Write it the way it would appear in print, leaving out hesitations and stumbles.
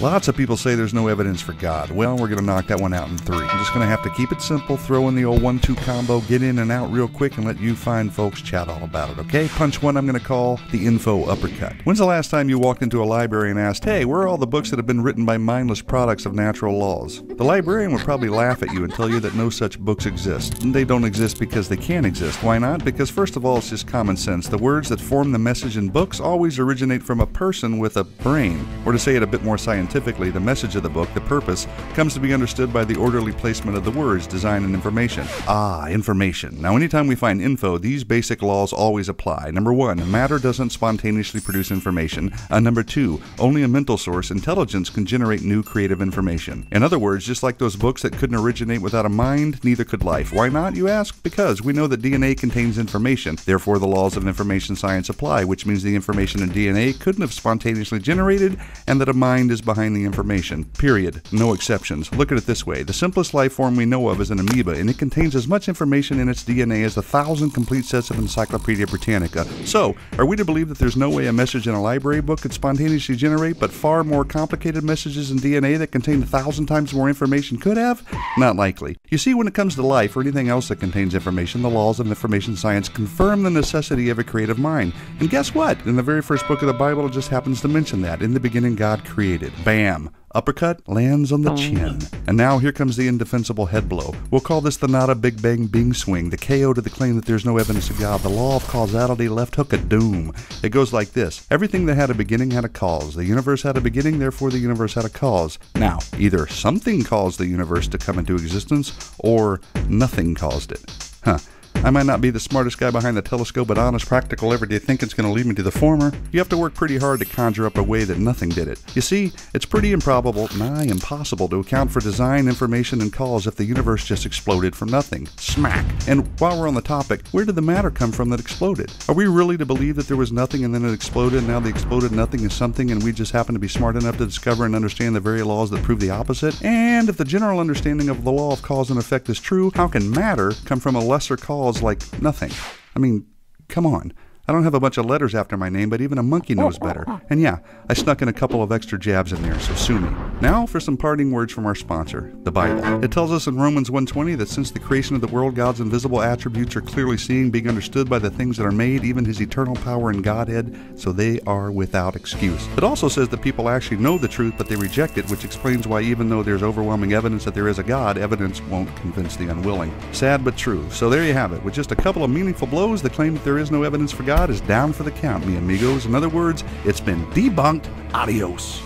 Lots of people say there's no evidence for God. Well, we're going to knock that one out in 3. I'm just going to have to keep it simple, throw in the old 1-2 combo, get in and out real quick, and let you fine folks chat all about it, okay? Punch 1 I'm going to call the info uppercut. When's the last time you walked into a library and asked, hey, where are all the books that have been written by mindless products of natural laws? The librarian would probably laugh at you and tell you that no such books exist. And they don't exist because they can't exist. Why not? Because first of all, it's just common sense. The words that form the message in books always originate from a person with a brain. Or to say it a bit more scientifically, the message of the book, the purpose, comes to be understood by the orderly placement of the words, design, and information. Ah, information. Now, anytime we find info, these basic laws always apply. Number 1, matter doesn't spontaneously produce information. Number 2, only a mental source, intelligence, can generate new creative information. In other words, just like those books that couldn't originate without a mind, neither could life. Why not, you ask? Because we know that DNA contains information. Therefore, the laws of information science apply, which means the information in DNA couldn't have spontaneously generated, and that a mind is behind the information. Period. No exceptions. Look at it this way. The simplest life form we know of is an amoeba, and it contains as much information in its DNA as 1,000 complete sets of Encyclopedia Britannica. So, are we to believe that there's no way a message in a library book could spontaneously generate, but far more complicated messages in DNA that contain 1,000 times more information could have? Not likely. You see, when it comes to life or anything else that contains information, the laws of information science confirm the necessity of a creative mind. And guess what? In the very first book of the Bible, it just happens to mention that. In the beginning, God created. Bam! Uppercut lands on the chin. And now here comes the indefensible head blow. We'll call this the Nada Big Bang Bing swing, the KO to the claim that there's no evidence of God, the law of causality, left hook of doom. It goes like this. Everything that had a beginning had a cause. The universe had a beginning, therefore the universe had a cause. Now, either something caused the universe to come into existence, or nothing caused it. Huh. I might not be the smartest guy behind the telescope, but honest, practical, everyday thinking's going to lead me to the former. You have to work pretty hard to conjure up a way that nothing did it. You see, it's pretty improbable, nigh impossible, to account for design, information, and cause if the universe just exploded from nothing. Smack! And while we're on the topic, where did the matter come from that exploded? Are we really to believe that there was nothing and then it exploded, and now the exploded nothing is something, and we just happen to be smart enough to discover and understand the very laws that prove the opposite? And if the general understanding of the law of cause and effect is true, how can matter come from a lesser cause like nothing? I mean, come on. I don't have a bunch of letters after my name, but even a monkey knows better. And yeah, I snuck in a couple of extra jabs in there, so sue me. Now for some parting words from our sponsor, the Bible. It tells us in Romans 1:20 that since the creation of the world, God's invisible attributes are clearly seen, being understood by the things that are made, even his eternal power and Godhead, so they are without excuse. It also says that people actually know the truth, but they reject it, which explains why even though there's overwhelming evidence that there is a God, evidence won't convince the unwilling. Sad but true. So there you have it. With just a couple of meaningful blows, the claim that there is no evidence for God is down for the count, mi amigos. In other words, it's been debunked. Adios.